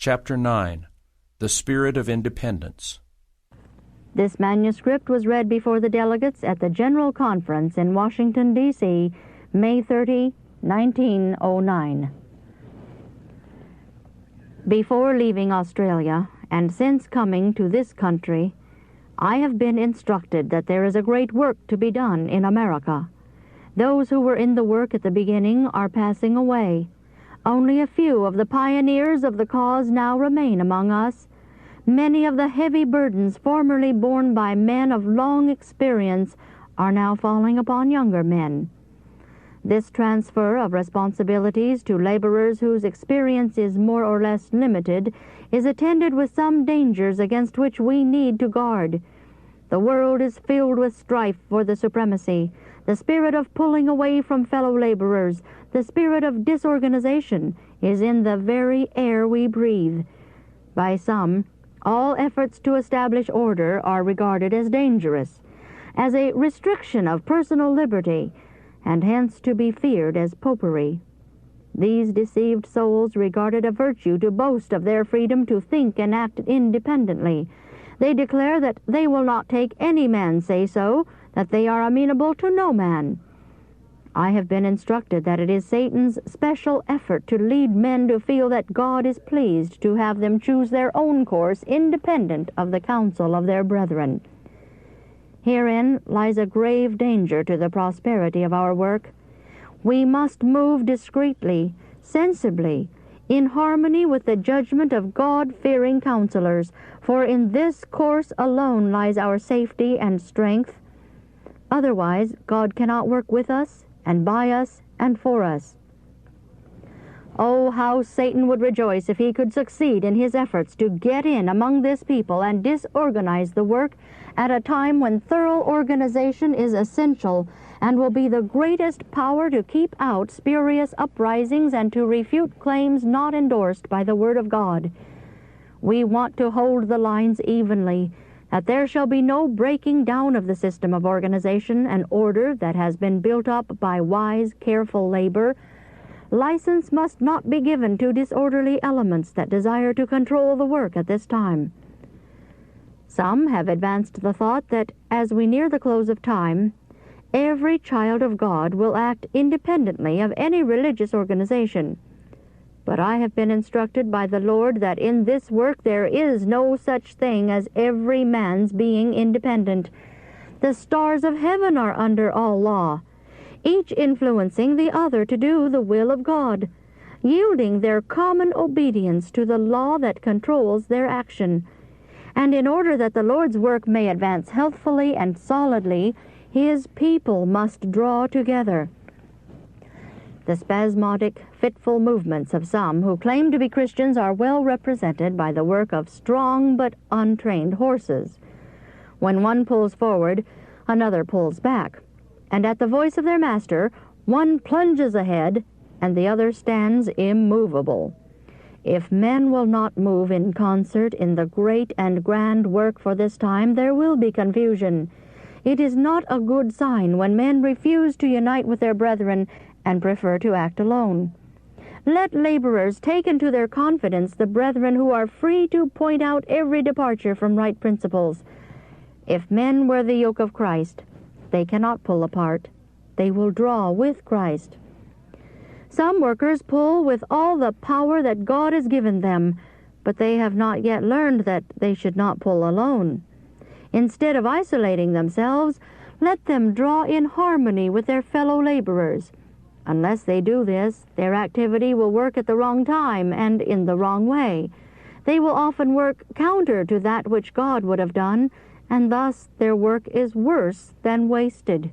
Chapter 9. The Spirit of Independence. This manuscript was read before the delegates at the General Conference in Washington, D.C., May 30, 1909. Before leaving Australia, and since coming to this country, I have been instructed that there is a great work to be done in America. Those who were in the work at the beginning are passing away. Only a few of the pioneers of the cause now remain among us. Many of the heavy burdens formerly borne by men of long experience are now falling upon younger men. This transfer of responsibilities to laborers whose experience is more or less limited is attended with some dangers against which we need to guard. The world is filled with strife for the supremacy, the spirit of pulling away from fellow laborers, the spirit of disorganization is in the very air we breathe. By some, all efforts to establish order are regarded as dangerous, as a restriction of personal liberty, and hence to be feared as popery. These deceived souls regard it a virtue to boast of their freedom to think and act independently. They declare that they will not take any man's say-so, that they are amenable to no man. I have been instructed that it is Satan's special effort to lead men to feel that God is pleased to have them choose their own course independent of the counsel of their brethren. Herein lies a grave danger to the prosperity of our work. We must move discreetly, sensibly, in harmony with the judgment of God-fearing counselors, for in this course alone lies our safety and strength. Otherwise, God cannot work with us, and by us, and for us. Oh, how Satan would rejoice if he could succeed in his efforts to get in among this people and disorganize the work at a time when thorough organization is essential and will be the greatest power to keep out spurious uprisings and to refute claims not endorsed by the Word of God. We want to hold the lines evenly, that there shall be no breaking down of the system of organization and order that has been built up by wise, careful labor. License must not be given to disorderly elements that desire to control the work at this time. Some have advanced the thought that as we near the close of time, every child of God will act independently of any religious organization. But I have been instructed by the Lord that in this work there is no such thing as every man's being independent. The stars of heaven are under all law, each influencing the other to do the will of God, yielding their common obedience to the law that controls their action. And in order that the Lord's work may advance healthfully and solidly, His people must draw together. The spasmodic, fitful movements of some who claim to be Christians are well represented by the work of strong but untrained horses. When one pulls forward, another pulls back, and at the voice of their master, one plunges ahead, and the other stands immovable. If men will not move in concert in the great and grand work for this time, there will be confusion. It is not a good sign when men refuse to unite with their brethren and prefer to act alone. Let laborers take into their confidence the brethren who are free to point out every departure from right principles. If men wear the yoke of Christ, they cannot pull apart. They will draw with Christ. Some workers pull with all the power that God has given them, but they have not yet learned that they should not pull alone. Instead of isolating themselves, let them draw in harmony with their fellow laborers. Unless they do this, their activity will work at the wrong time and in the wrong way. They will often work counter to that which God would have done, and thus their work is worse than wasted.